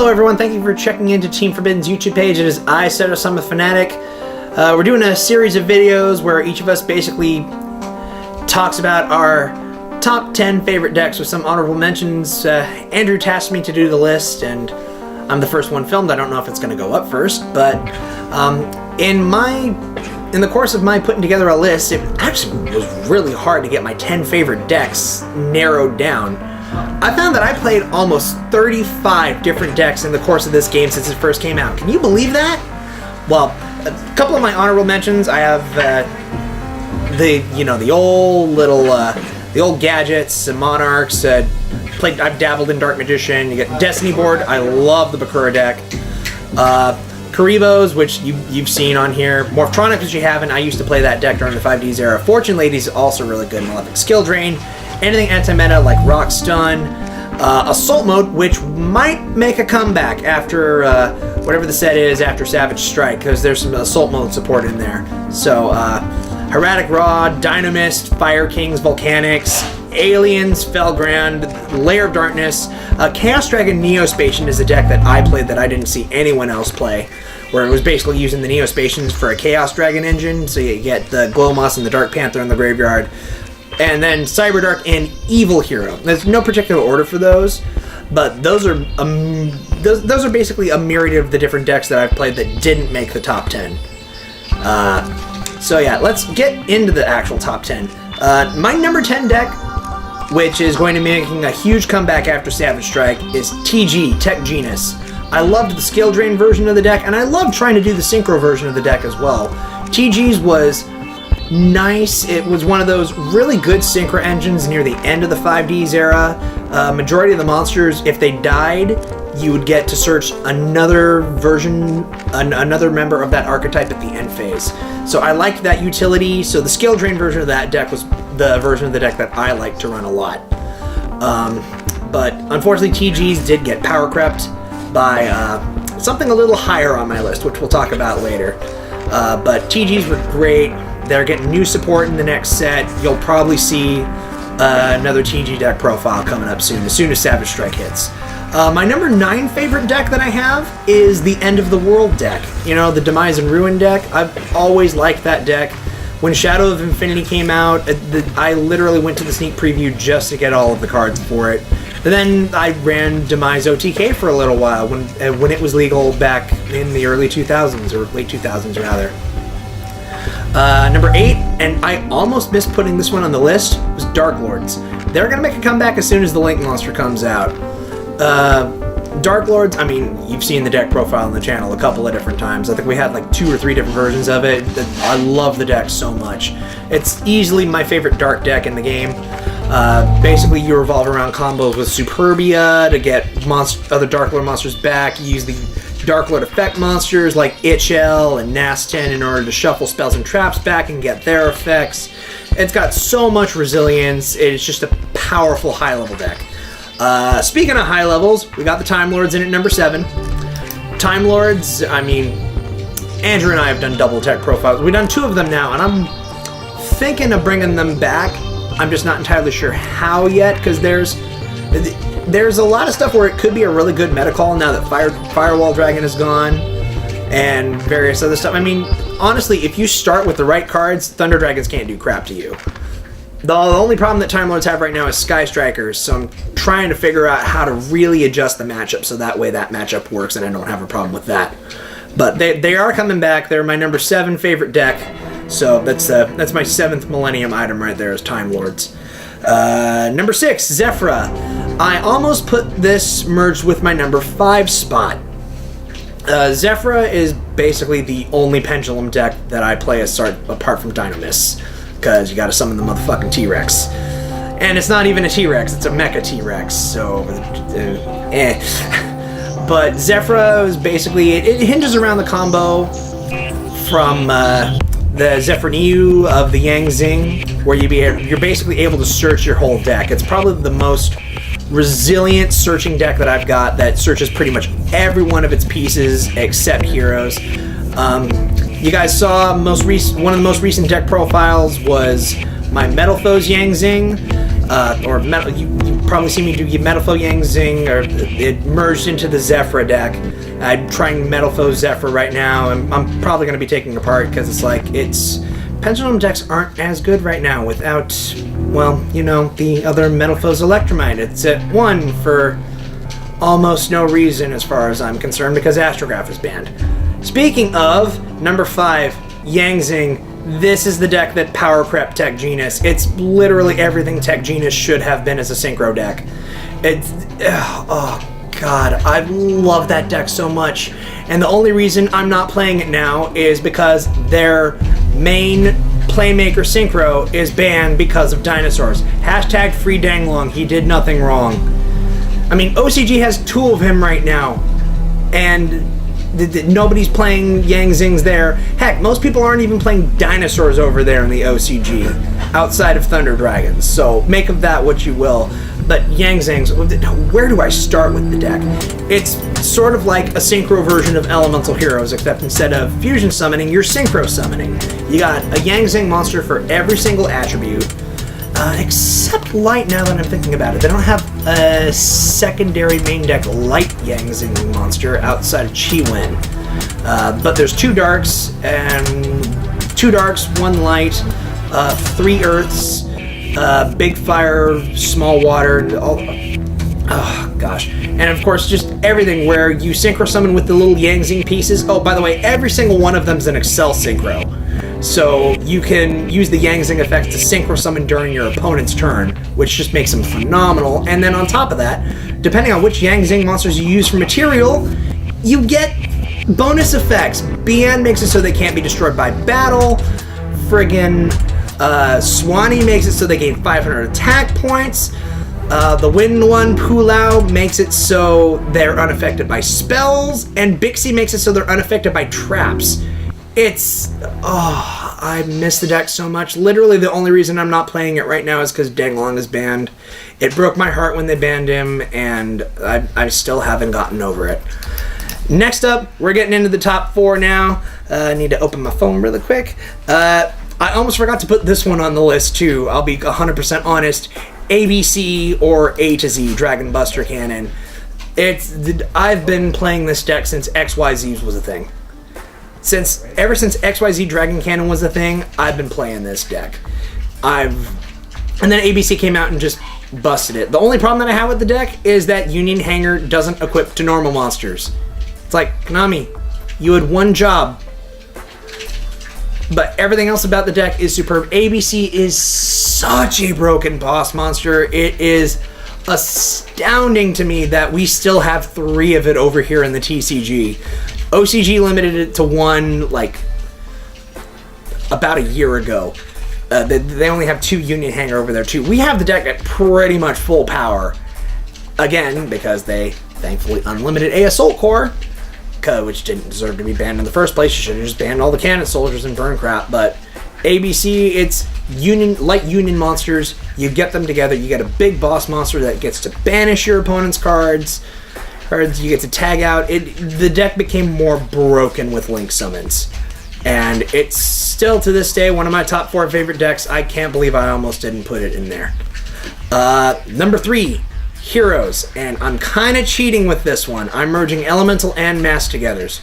Hello everyone, thank you for checking into Team Forbidden's YouTube page. It is I, T.G.s with Fanatic. We're doing a series of videos where each of us basically talks about our top 10 favorite decks with some honorable mentions. Andrew tasked me to do the list, and I'm the first one filmed. I don't know if it's going to go up first, but in the course of my putting together a list, it actually was really hard to get my 10 favorite decks narrowed down. I found that I played almost 35 different decks in the course of this game since it first came out. Can you believe that? Well, a couple of my honorable mentions. I have the old gadgets, Monarchs. I've dabbled in Dark Magician. You get Destiny board. I love the Bakura deck. Karibos, which you've seen on here. Morphtronic, which you haven't. I used to play that deck during the 5Ds era. Fortune Lady's also really good. Malefic Skill Drain. Anything anti-meta like Rock Stun. Assault Mode, which might make a comeback after whatever the set is after Savage Strike, because there's some Assault Mode support in there. So, Hieratic Rod, Dynamist, Fire Kings, Volcanics, Aliens, Felgrand, Lair of Darkness. Chaos Dragon Neospatian is a deck that I played that I didn't see anyone else play, where it was basically using the Neospatians for a Chaos Dragon engine, so you get the Glowmoss and the Dark Panther in the graveyard. And then Cyberdark and Evil Hero. There's no particular order for those, but those are basically a myriad of the different decks that I've played that didn't make the top 10. So yeah, let's get into the actual top 10. My number 10 deck, which is going to be making a huge comeback after Savage Strike, is T.G.s. I loved the Skill Drain version of the deck, and I loved trying to do the Synchro version of the deck as well. T.G.s was nice. It was one of those really good Synchro engines near the end of the 5Ds era. Majority of the monsters, if they died, you would get to search another version, another member of that archetype at the end phase. So I liked that utility. So the Skill Drain version of that deck was the version of the deck that I like to run a lot. But unfortunately, T.G.s did get power crept by something a little higher on my list, which we'll talk about later. But T.G.s were great. They're getting new support in the next set. You'll probably see another TG deck profile coming up soon as Savage Strike hits. My number 9 favorite deck that I have is the End of the World deck. You know, the Demise and Ruin deck. I've always liked that deck. When Shadow of Infinity came out, I literally went to the sneak preview just to get all of the cards for it. And then I ran Demise OTK for a little while when it was legal back in the early 2000s, or late 2000s rather. Number 8, and I almost missed putting this one on the list, was Dark Lords. They're going to make a comeback as soon as the Link monster comes out. Dark Lords, I mean, you've seen the deck profile on the channel a couple of different times. I think we had like 2 or 3 different versions of it. I love the deck so much. It's easily my favorite dark deck in the game. Basically, you revolve around combos with Superbia to get other Dark Lord monsters back. You use the Dark Lord effect monsters like Itchel and Nasten in order to shuffle spells and traps back and get their effects. It's got so much resilience. It's just a powerful high-level deck. Speaking of high levels, we got the Time Lords in at number 7. Time Lords, I mean, Andrew and I have done double tech profiles. We've done 2 of them now, and I'm thinking of bringing them back. I'm just not entirely sure how yet, because there's a lot of stuff where it could be a really good meta call now that Firewall Dragon is gone and various other stuff. I mean, honestly, if you start with the right cards, Thunder Dragons can't do crap to you. The only problem that Time Lords have right now is Sky Strikers, so I'm trying to figure out how to really adjust the matchup so that way that matchup works and I don't have a problem with that. But they are coming back. They're my number 7 favorite deck, so that's my 7th Millennium item right there is Time Lords. Number 6, Zephyra. I almost put this merged with my number 5 spot. Zephyra is basically the only Pendulum deck that I play apart from Dynamists, because you gotta summon the motherfucking T-Rex. And it's not even a T-Rex, it's a Mecha T-Rex, so... But Zephyra is basically... It hinges around the combo from the Zephyr Niu of the Yang Zing, where you're basically able to search your whole deck. It's probably the most resilient searching deck that I've got that searches pretty much every one of its pieces except heroes. You guys saw one of the most recent deck profiles was my Metal Foes Yang Zing. or metal. You probably see me do Metal Foe Yang Zing, or it merged into the Zephyr deck. I'm trying Metal Foe Zephyr right now, and I'm probably going to be taking it apart because it's like Pendulum decks aren't as good right now without, well, you know, the other Metal Foe's Electromite. It's at 1 for almost no reason as far as I'm concerned because Astrograph is banned. Speaking of, number 5, Yang Zing. This is the deck that power crept T.G.s. It's literally everything T.G.s should have been as a synchro deck. Oh god, I love that deck so much. And the only reason I'm not playing it now is because their main Playmaker Synchro is banned because of dinosaurs. Hashtag free Danglong, he did nothing wrong. I mean, OCG has 2 of him right now, and nobody's playing Yang Zings there. Heck, most people aren't even playing dinosaurs over there in the OCG, outside of Thunder Dragons, so make of that what you will. But Yang Zings, where do I start with the deck? It's sort of like a synchro version of Elemental Heroes, except instead of fusion summoning, you're synchro summoning. You got a Yang Zing monster for every single attribute, except Light, now that I'm thinking about it. They don't have a secondary main deck Light Yang Zing monster outside of Chi-Wen. But there's 2 darks, and 2 darks, 1 light, 3 earths, big fire, small water, oh gosh. And of course, just everything where you synchro summon with the little Yang Zing pieces. Oh, by the way, every single one of them is an Excel synchro. So you can use the Yang Zing effect to synchro summon during your opponent's turn, which just makes them phenomenal. And then on top of that, depending on which Yang Zing monsters you use for material, you get bonus effects. BN makes it so they can't be destroyed by battle. Friggin' Swanee makes it so they gain 500 attack points. The Wind one, Pulao, makes it so they're unaffected by spells. And Bixie makes it so they're unaffected by traps. I miss the deck so much. Literally the only reason I'm not playing it right now is because Danglong is banned. It broke my heart when they banned him, and I still haven't gotten over it. Next up, we're getting into the top 4 now. I need to open my phone really quick. I almost forgot to put this one on the list too. I'll be 100% honest. ABC or A to Z Dragon Buster Cannon. I've been playing this deck since XYZ was a thing. Ever since XYZ Dragon Cannon was a thing, I've been playing this deck. And then ABC came out and just busted it. The only problem that I have with the deck is that Union Hanger doesn't equip to normal monsters. It's like, Konami, you had one job. But everything else about the deck is superb. ABC is such a broken boss monster. It is astounding to me that we still have 3 of it over here in the TCG. OCG limited it to 1 like about a year ago. They only have 2 Union Hanger over there too. We have the deck at pretty much full power. Again, because they thankfully unlimited a Assault Core, which didn't deserve to be banned in the first place. You should have just banned all the Cannon Soldiers and burn crap. But ABC, it's light Union monsters. You get them together. You get a big boss monster that gets to banish your opponent's cards. You get to tag out. The deck became more broken with Link summons. And it's still, to this day, one of my top 4 favorite decks. I can't believe I almost didn't put it in there. Number 3, Heroes. And I'm kind of cheating with this one. I'm merging Elemental and Mass Togethers.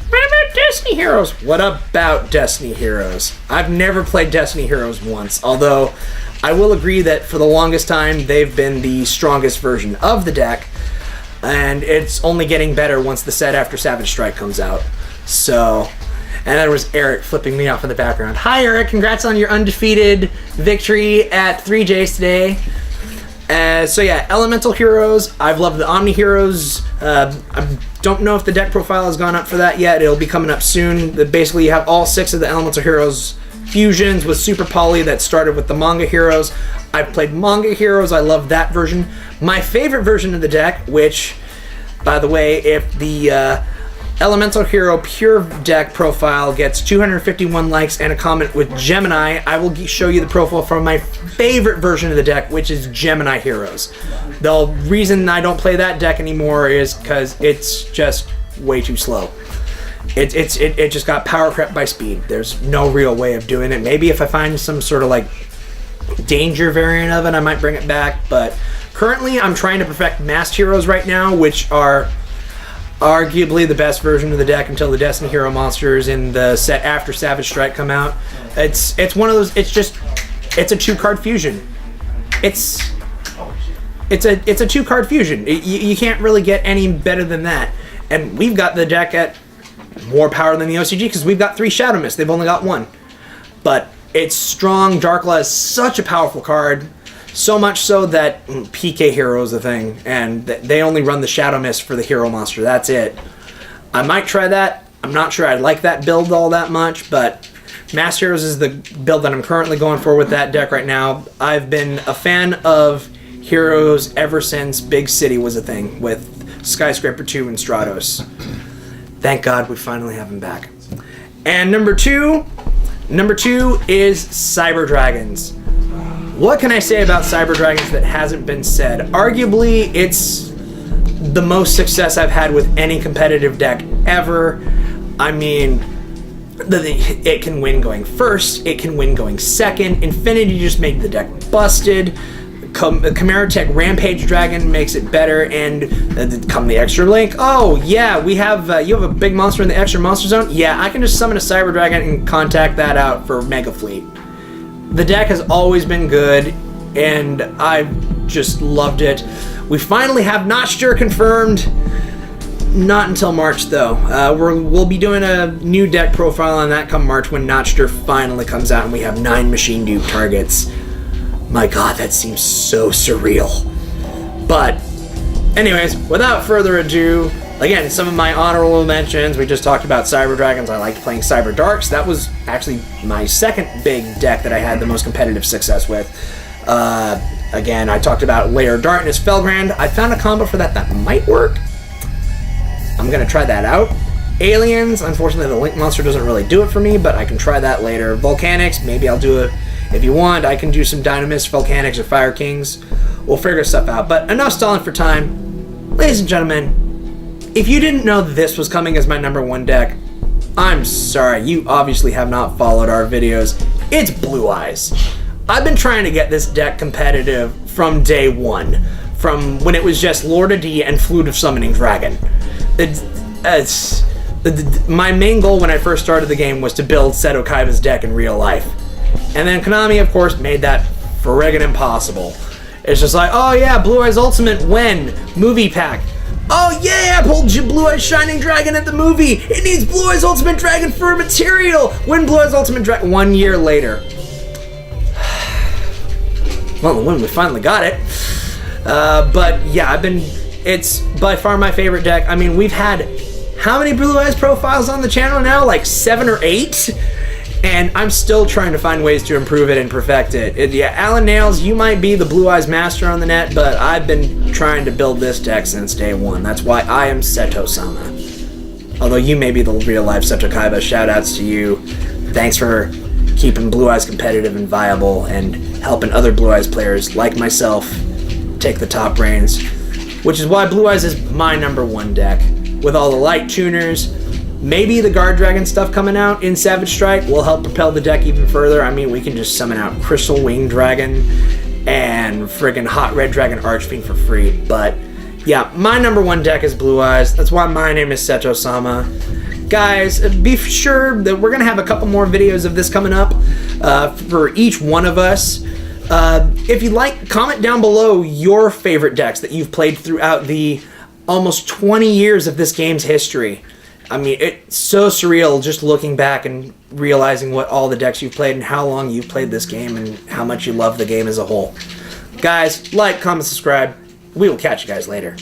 What about Destiny Heroes? What about Destiny Heroes? I've never played Destiny Heroes once, although I will agree that for the longest time, they've been the strongest version of the deck. And it's only getting better once the set after Savage Strike comes out. So, and there was Eric flipping me off in the background. Hi Eric, congrats on your undefeated victory at 3Js today. So yeah, Elemental Heroes. I've loved the Omni Heroes. I don't know if the deck profile has gone up for that yet. It'll be coming up soon. Basically, you have all 6 of the Elemental Heroes fusions with Super Poly that started with the Manga Heroes. I've played Manga Heroes. I love that version. My favorite version of the deck, which, by the way, if the Elemental Hero Pure deck profile gets 251 likes and a comment with Gemini, I will show you the profile from my favorite version of the deck, which is Gemini Heroes. The reason I don't play that deck anymore is because it's just way too slow. It just got power crept by speed. There's no real way of doing it. Maybe if I find some sort of like Danger variant of it, I might bring it back. But currently, I'm trying to perfect Masked Heroes right now, which are arguably the best version of the deck until the Destiny Hero monsters in the set after Savage Strike come out. It's one of those. It's a 2-card fusion. It's a 2-card fusion. You can't really get any better than that. And we've got the deck at more power than the OCG because we've got 3 Shadow Mist. They've only got 1. But it's strong. Darkla is such a powerful card. So much so that PK Hero is a thing. And they only run the Shadow Mist for the hero monster. That's it. I might try that. I'm not sure I like that build all that much. But Masked Heroes is the build that I'm currently going for with that deck right now. I've been a fan of Heroes ever since Big City was a thing with Skyscraper 2 and Stratos. Thank God we finally have him back. And number two is Cyber Dragons. What can I say about Cyber Dragons that hasn't been said? Arguably, it's the most success I've had with any competitive deck ever. I mean, it can win going first, it can win going second. Infinity just made the deck busted. Chimera Tech Rampage Dragon makes it better, and come the extra link. Oh yeah, we have you have a big monster in the extra monster zone. Yeah, I can just summon a Cyber Dragon and contact that out for Mega Fleet. The deck has always been good, and I've just loved it. We finally have Notchster confirmed. Not until March though. We'll be doing a new deck profile on that come March when Notchster finally comes out and we have 9 machine dupe targets. My God, that seems so surreal. But, anyways, without further ado, again, some of my honorable mentions. We just talked about Cyber Dragons. I liked playing Cyber Darks. That was actually my second big deck that I had the most competitive success with. Again, I talked about Lair Darkness Felgrand. I found a combo for that might work. I'm going to try that out. Aliens, unfortunately, the Link monster doesn't really do it for me, but I can try that later. Volcanics, maybe I'll do it. If you want, I can do some Dynamist, Volcanics, or Fire Kings. We'll figure stuff out. But enough stalling for time. Ladies and gentlemen, if you didn't know this was coming as my number 1 deck, I'm sorry. You obviously have not followed our videos. It's Blue Eyes. I've been trying to get this deck competitive from day 1. From when it was just Lord of D and Flute of Summoning Dragon. My main goal when I first started the game was to build Seto Kaiba's deck in real life. And then Konami, of course, made that friggin' impossible. It's just like, oh yeah, Blue Eyes Ultimate when? Movie pack. Oh yeah, I pulled Blue Eyes Shining Dragon at the movie. It needs Blue Eyes Ultimate Dragon for material. When Blue Eyes Ultimate Dragon? 1 year later. Well, when we finally got it. But yeah, it's by far my favorite deck. I mean, we've had how many Blue Eyes profiles on the channel now? Like 7 or 8? And I'm still trying to find ways to improve it and perfect it. Yeah, Alan Nails, you might be the Blue Eyes master on the net, but I've been trying to build this deck since day 1. That's why I am Seto-sama. Although you may be the real-life Seto Kaiba, shout-outs to you. Thanks for keeping Blue Eyes competitive and viable and helping other Blue Eyes players like myself take the top reins. Which is why Blue Eyes is my number 1 deck. With all the light tuners, maybe the Guard Dragon stuff coming out in Savage Strike will help propel the deck even further. I mean, we can just summon out Crystal Wing Dragon and friggin' Hot Red Dragon Archfiend for free. But yeah, my number 1 deck is Blue Eyes. That's why my name is Seto-sama. Guys, be sure that we're going to have a couple more videos of this coming up for each one of us. If you like, comment down below your favorite decks that you've played throughout the almost 20 years of this game's history. I mean, it's so surreal just looking back and realizing what all the decks you've played and how long you've played this game and how much you love the game as a whole. Guys, like, comment, subscribe. We will catch you guys later.